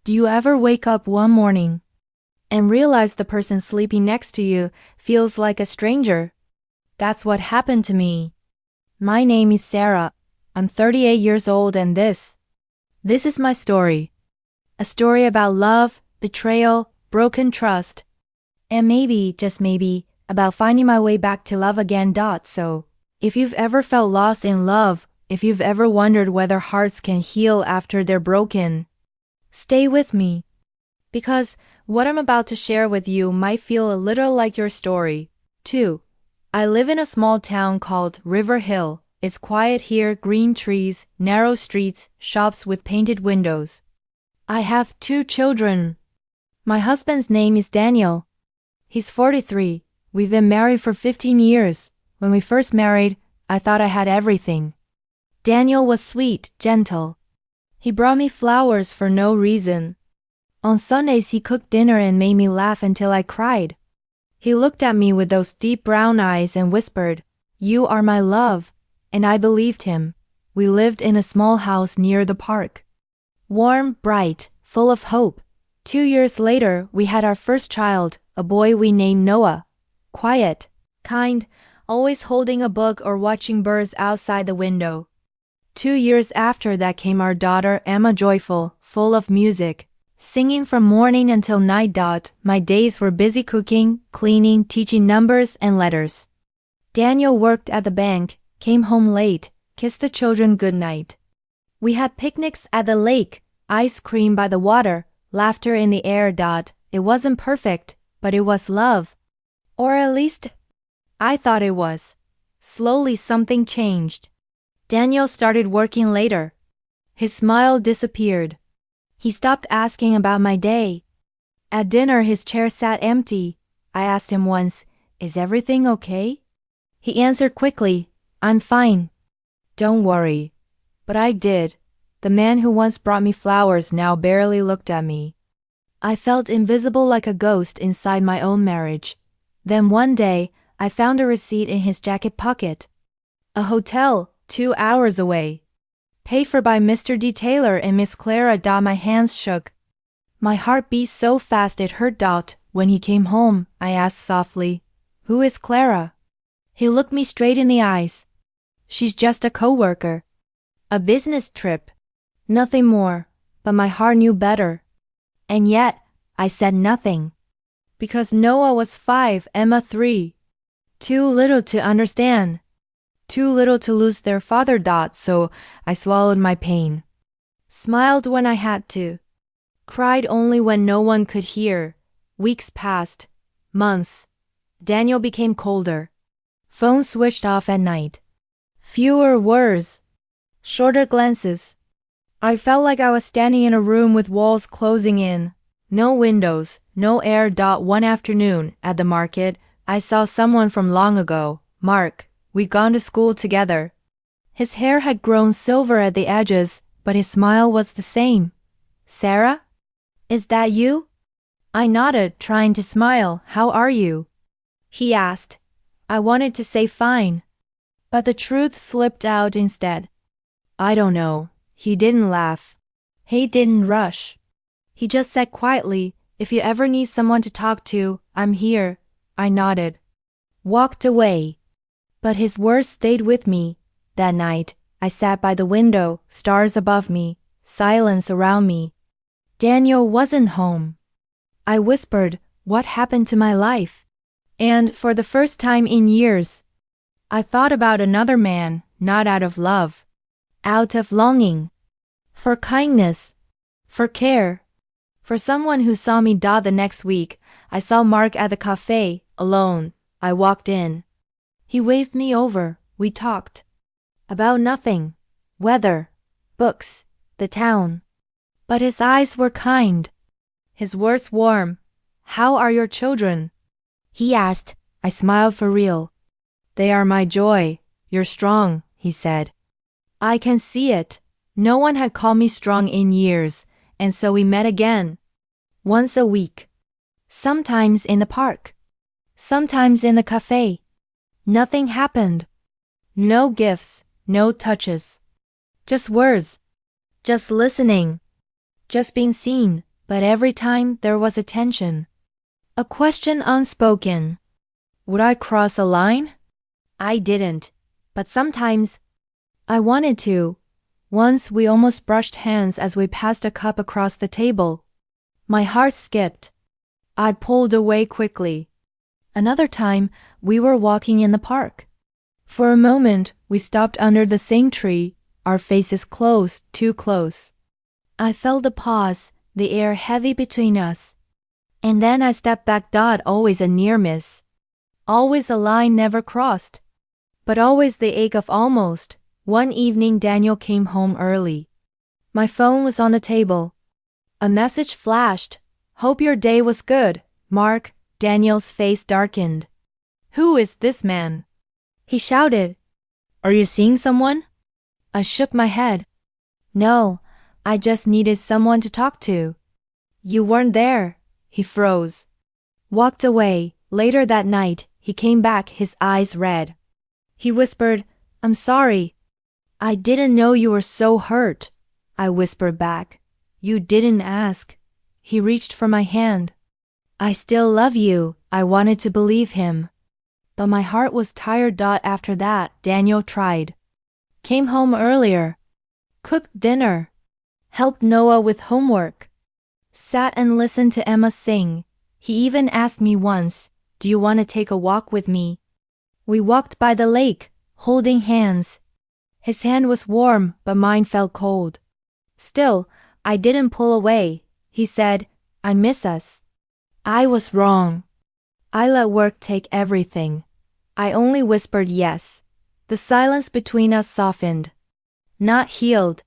Do you ever wake up one morning and realize the person sleeping next to you feels like a stranger? That's what happened to me. My name is Sarah. I'm 38 years old and this is my story. A story about love, betrayal, broken trust, and maybe, just maybe, about finding my way back to love again. So, if you've ever felt lost in love, if you've ever wondered whether hearts can heal after they're broken, stay with me. Because what I'm about to share with you might feel a little like your story, too. I live in a small town called River Hill. It's quiet here, green trees, narrow streets, shops with painted windows. I have 2 children. My husband's name is Daniel. He's 43. We've been married for 15 years. When we first married, I thought I had everything. Daniel was sweet, gentle. He brought me flowers for no reason. On Sundays he cooked dinner and made me laugh until I cried. He looked at me with those deep brown eyes and whispered, "You are my love." And I believed him. We lived in a small house near the park. Warm, bright, full of hope. 2 years later, we had our first child, a boy we named Noah. Quiet, kind, always holding a book or watching birds outside the window. 2 years after that came our daughter Emma, joyful, full of music, singing from morning until night. My days were busy cooking, cleaning, teaching numbers and letters. Daniel worked at the bank, came home late, kissed the children goodnight. We had picnics at the lake, ice cream by the water, laughter in the air. It wasn't perfect, but it was love. Or at least, I thought it was. Slowly something changed. Daniel started working later. His smile disappeared. He stopped asking about my day. At dinner his chair sat empty. I asked him once, "Is everything okay?" He answered quickly, "I'm fine." Don't worry. But I did. The man who once brought me flowers now barely looked at me. I felt invisible like a ghost inside my own marriage. Then one day, I found a receipt in his jacket pocket. A hotel, 2 hours away. Paid for by Mr. D. Taylor and Miss Clara. My hands shook. My heart beat so fast it hurt. When he came home, I asked softly, "Who is Clara?" He looked me straight in the eyes. "She's just a coworker. A business trip. Nothing more." But my heart knew better. And yet, I said nothing. Because Noah was 5, Emma 3. Too little to understand. Too little to lose their father. So I swallowed my pain. Smiled when I had to. Cried only when no one could hear. Weeks passed. Months. Daniel became colder. Phone switched off at night. Fewer words. Shorter glances. I felt like I was standing in a room with walls closing in. No windows, no air. One afternoon, at the market, I saw someone from long ago, Mark. We'd gone to school together. His hair had grown silver at the edges, but his smile was the same. "Sarah? Is that you?" I nodded, trying to smile. "How are you?" he asked. I wanted to say fine. But the truth slipped out instead. "I don't know." He didn't laugh. He didn't rush. He just said quietly, "If you ever need someone to talk to, I'm here." I nodded. Walked away. But his words stayed with me. That night, I sat by the window, stars above me, silence around me. Daniel wasn't home. I whispered, "What happened to my life?" And for the first time in years, I thought about another man, not out of love. Out of longing. For kindness. For care. For someone who saw me. The next week, I saw Mark at the cafe, alone. I walked in. He waved me over. We talked. About nothing. Weather. Books. The town. But his eyes were kind. His words warm. "How are your children?" he asked. I smiled for real. "They are my joy. You're strong," he said. I can see it. No one had called me strong in years, and so we met again. Once a week. Sometimes in the park. Sometimes in the cafe. Nothing happened. No gifts, no touches. Just words. Just listening. Just being seen. But every time there was a tension. A question unspoken. Would I cross a line? I didn't. But sometimes I wanted to. Once we almost brushed hands as we passed a cup across the table. My heart skipped. I pulled away quickly. Another time, we were walking in the park. For a moment, we stopped under the same tree, our faces close, too close. I felt the pause, the air heavy between us. And then I stepped back. Always a near miss. Always a line never crossed. But always the ache of almost. One evening Daniel came home early. My phone was on the table. A message flashed. Hope your day was good, Mark. Daniel's face darkened. Who is this man? He shouted. Are you seeing someone? I shook my head. No, I just needed someone to talk to. You weren't there. He froze. Walked away. Later that night, he came back, his eyes red. He whispered, I'm sorry. I didn't know you were so hurt. I whispered back. You didn't ask. He reached for my hand. I still love you, I wanted to believe him. But my heart was tired. After that, Daniel tried. Came home earlier. Cooked dinner. Helped Noah with homework. Sat and listened to Emma sing. He even asked me once, do you want to take a walk with me? We walked by the lake, holding hands. His hand was warm, but mine felt cold. Still, I didn't pull away. He said, I miss us. I was wrong. I let work take everything. I only whispered yes. The silence between us softened. Not healed,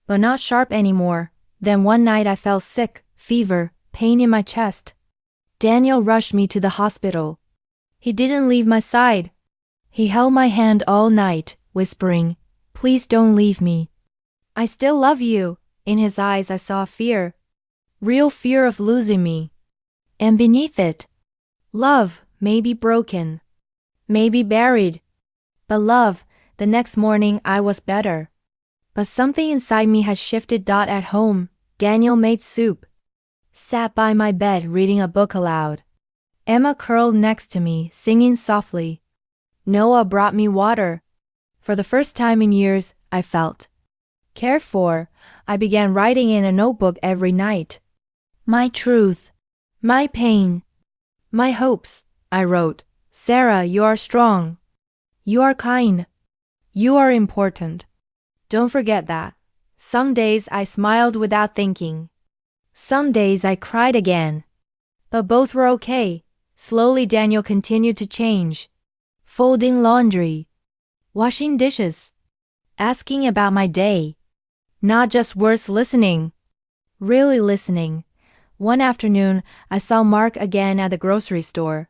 but not sharp anymore. Then one night I felt sick, fever, pain in my chest. Daniel rushed me to the hospital. He didn't leave my side. He held my hand all night, whispering, please don't leave me. I still love you. In his eyes I saw fear. Real fear of losing me. And beneath it, love, maybe broken, maybe buried. But love. The next morning I was better. But something inside me had shifted. At home, Daniel made soup. Sat by my bed reading a book aloud. Emma curled next to me, singing softly. Noah brought me water. For the first time in years, I felt cared for. I began writing in a notebook every night. My truth, my pain, my hopes. I wrote, Sarah, you are strong. You are kind. You are important. Don't forget that. Some days I smiled without thinking. Some days I cried again. But both were okay. Slowly Daniel continued to change. Folding laundry. Washing dishes. Asking about my day. Not just words, listening. Really listening. One afternoon, I saw Mark again at the grocery store.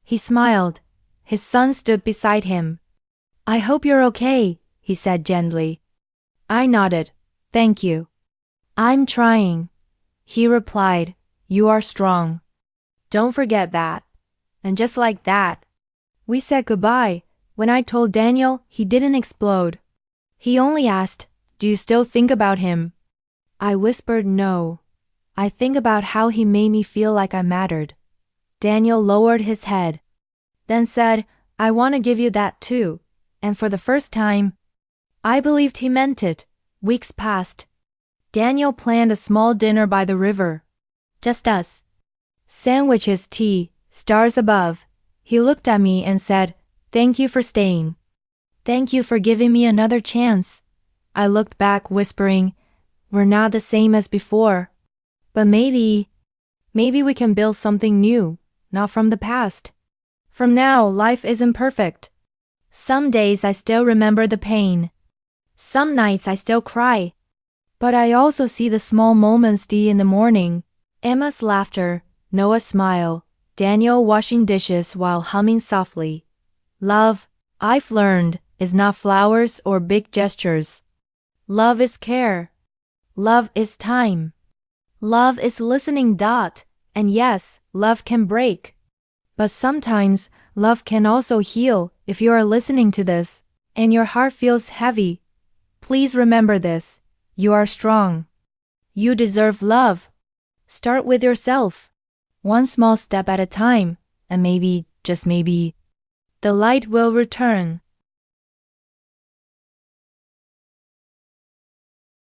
He smiled. His son stood beside him. I hope you're okay, he said gently. I nodded. Thank you. I'm trying. He replied, you are strong. Don't forget that. And just like that, we said goodbye. When I told Daniel, he didn't explode. He only asked, do you still think about him? I whispered no. I think about how he made me feel like I mattered. Daniel lowered his head. Then said, I want to give you that too. And for the first time, I believed he meant it. Weeks passed. Daniel planned a small dinner by the river. Just us. Sandwiches, tea, stars above. He looked at me and said, thank you for staying. Thank you for giving me another chance. I looked back, whispering, we're not the same as before. But maybe we can build something new, not from the past. From now, life isn't perfect. Some days I still remember the pain. Some nights I still cry. But I also see the small moments. In the morning, Emma's laughter, Noah's smile, Daniel washing dishes while humming softly. Love, I've learned, is not flowers or big gestures. Love is care. Love is time. Love is listening. And yes, love can break. But sometimes, love can also heal. If you are listening to this, and your heart feels heavy, please remember this. You are strong. You deserve love. Start with yourself. One small step at a time, and maybe, just maybe, the light will return.